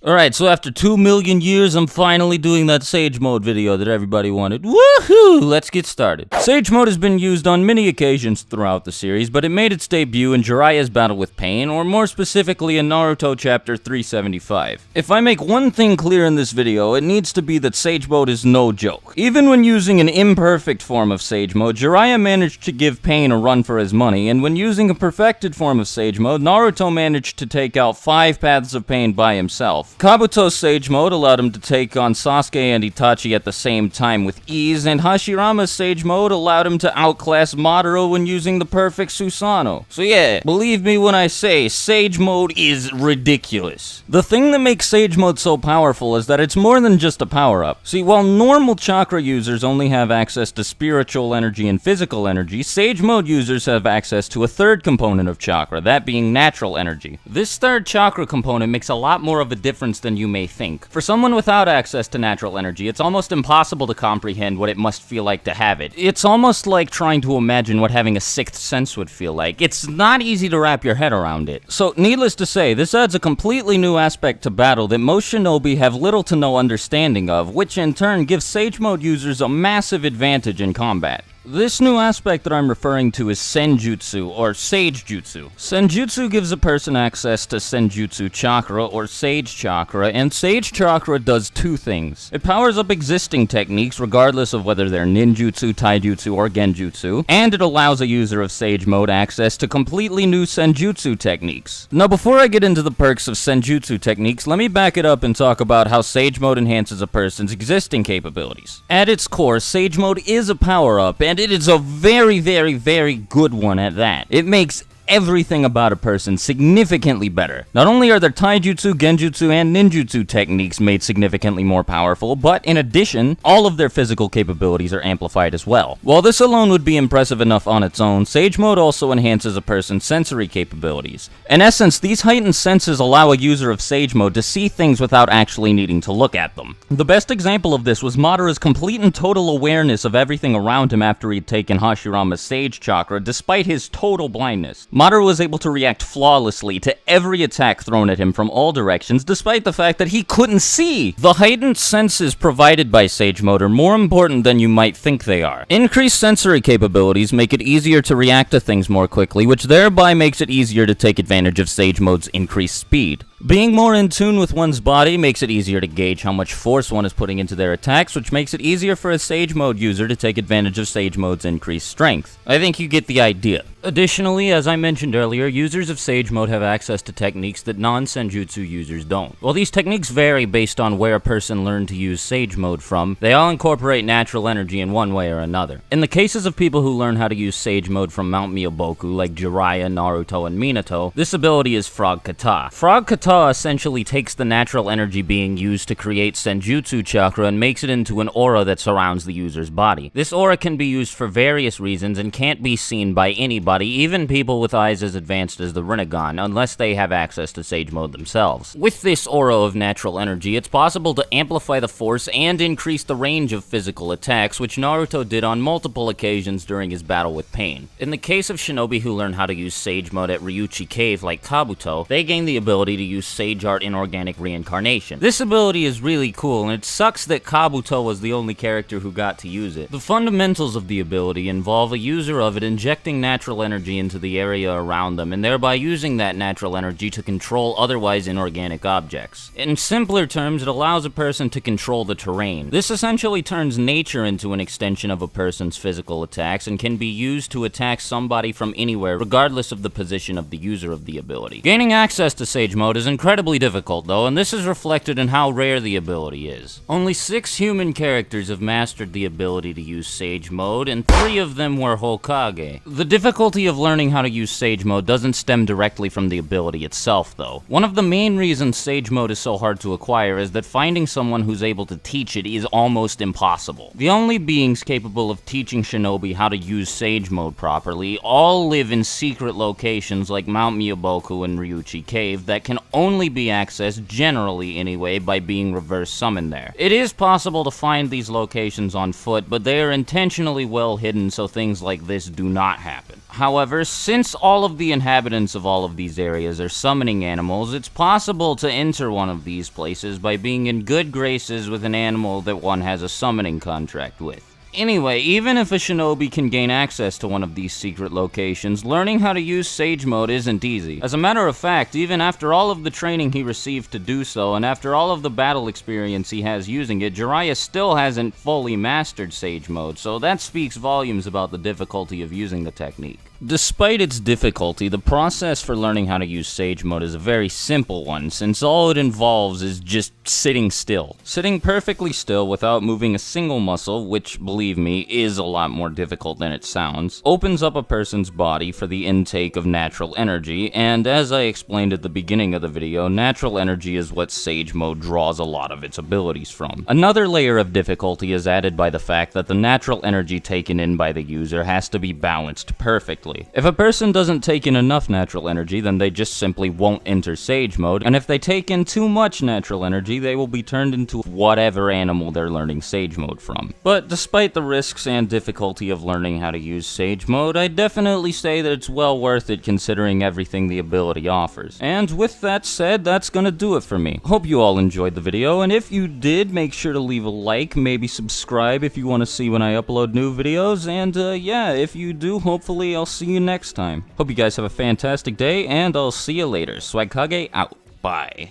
Alright, so after 2 million years, I'm finally doing that Sage Mode video that everybody wanted. Woohoo! Let's get started. Sage Mode has been used on many occasions throughout the series, but it made its debut in Jiraiya's battle with Pain, or more specifically in Naruto chapter 375. If I make one thing clear in this video, it needs to be that Sage Mode is no joke. Even when using an imperfect form of Sage Mode, Jiraiya managed to give Pain a run for his money, and when using a perfected form of Sage Mode, Naruto managed to take out 5 paths of Pain by himself. Kabuto's Sage Mode allowed him to take on Sasuke and Itachi at the same time with ease, and Hashirama's Sage Mode allowed him to outclass Madara when using the perfect Susanoo. So yeah, believe me when I say Sage Mode is ridiculous. The thing that makes Sage Mode so powerful is that it's more than just a power-up. See, while normal chakra users only have access to spiritual energy and physical energy, Sage Mode users have access to a third component of chakra, that being natural energy. This third chakra component makes a lot more of a difference than you may think. For someone without access to natural energy, it's almost impossible to comprehend what it must feel like to have it. It's almost like trying to imagine what having a sixth sense would feel like. It's not easy to wrap your head around it. So, needless to say, this adds a completely new aspect to battle that most shinobi have little to no understanding of, which in turn gives Sage Mode users a massive advantage in combat. This new aspect that I'm referring to is Senjutsu, or Sage Jutsu. Senjutsu gives a person access to Senjutsu Chakra, or Sage Chakra, and Sage Chakra does 2 things. It powers up existing techniques, regardless of whether they're ninjutsu, taijutsu, or genjutsu, and it allows a user of Sage Mode access to completely new Senjutsu techniques. Now, before I get into the perks of Senjutsu techniques, let me back it up and talk about how Sage Mode enhances a person's existing capabilities. At its core, Sage Mode is a power-up, and it is a very, very, very good one at that. It makes everything about a person significantly better. Not only are their taijutsu, genjutsu, and ninjutsu techniques made significantly more powerful, but in addition, all of their physical capabilities are amplified as well. While this alone would be impressive enough on its own, Sage Mode also enhances a person's sensory capabilities. In essence, these heightened senses allow a user of Sage Mode to see things without actually needing to look at them. The best example of this was Madara's complete and total awareness of everything around him after he'd taken Hashirama's Sage Chakra, despite his total blindness. Madara was able to react flawlessly to every attack thrown at him from all directions, despite the fact that he couldn't see. The heightened senses provided by Sage Mode are more important than you might think they are. Increased sensory capabilities make it easier to react to things more quickly, which thereby makes it easier to take advantage of Sage Mode's increased speed. Being more in tune with one's body makes it easier to gauge how much force one is putting into their attacks, which makes it easier for a Sage Mode user to take advantage of Sage Mode's increased strength. I think you get the idea. Additionally, as I mentioned earlier, users of Sage Mode have access to techniques that non-Senjutsu users don't. While these techniques vary based on where a person learned to use Sage Mode from, they all incorporate natural energy in one way or another. In the cases of people who learn how to use Sage Mode from Mount Myoboku, like Jiraiya, Naruto, and Minato, this ability is Frog Kata. Frog Kata essentially takes the natural energy being used to create Senjutsu Chakra and makes it into an aura that surrounds the user's body. This aura can be used for various reasons and can't be seen by anybody, even people with eyes as advanced as the Rinnegan, unless they have access to Sage Mode themselves. With this aura of natural energy, it's possible to amplify the force and increase the range of physical attacks, which Naruto did on multiple occasions during his battle with Pain. In the case of shinobi who learn how to use Sage Mode at Ryuchi Cave like Kabuto, they gain the ability to use Sage Art Inorganic Reincarnation. This ability is really cool, and it sucks that Kabuto was the only character who got to use it. The fundamentals of the ability involve a user of it injecting natural energy into the area around them, and thereby using that natural energy to control otherwise inorganic objects. In simpler terms, it allows a person to control the terrain. This essentially turns nature into an extension of a person's physical attacks, and can be used to attack somebody from anywhere, regardless of the position of the user of the ability. Gaining access to Sage Mode is incredibly difficult though, and this is reflected in how rare the ability is. Only 6 human characters have mastered the ability to use Sage Mode, and 3 of them were Hokage. The difficulty of learning how to use Sage Mode doesn't stem directly from the ability itself though. One of the main reasons Sage Mode is so hard to acquire is that finding someone who's able to teach it is almost impossible. The only beings capable of teaching shinobi how to use Sage Mode properly all live in secret locations like Mount Myoboku and Ryuchi Cave that can only be accessed, generally anyway, by being reverse summoned there. It is possible to find these locations on foot, but they are intentionally well hidden so things like this do not happen. However, since all of the inhabitants of all of these areas are summoning animals, it's possible to enter one of these places by being in good graces with an animal that one has a summoning contract with. Anyway, even if a shinobi can gain access to one of these secret locations, learning how to use Sage Mode isn't easy. As a matter of fact, even after all of the training he received to do so, and after all of the battle experience he has using it, Jiraiya still hasn't fully mastered Sage Mode, so that speaks volumes about the difficulty of using the technique. Despite its difficulty, the process for learning how to use Sage Mode is a very simple one, since all it involves is just sitting still. Sitting perfectly still without moving a single muscle, which, believe me, is a lot more difficult than it sounds, opens up a person's body for the intake of natural energy, and as I explained at the beginning of the video, natural energy is what Sage Mode draws a lot of its abilities from. Another layer of difficulty is added by the fact that the natural energy taken in by the user has to be balanced perfectly. If a person doesn't take in enough natural energy, then they just simply won't enter Sage Mode, and if they take in too much natural energy, they will be turned into whatever animal they're learning Sage Mode from. But despite the risks and difficulty of learning how to use Sage Mode, I definitely say that it's well worth it considering everything the ability offers. And with that said, that's gonna do it for me. Hope you all enjoyed the video, and if you did, make sure to leave a like, maybe subscribe if you want to see when I upload new videos, and yeah, if you do, hopefully I'll see you next time. Hope you guys have a fantastic day, and I'll see you later. Swagkage out. Bye.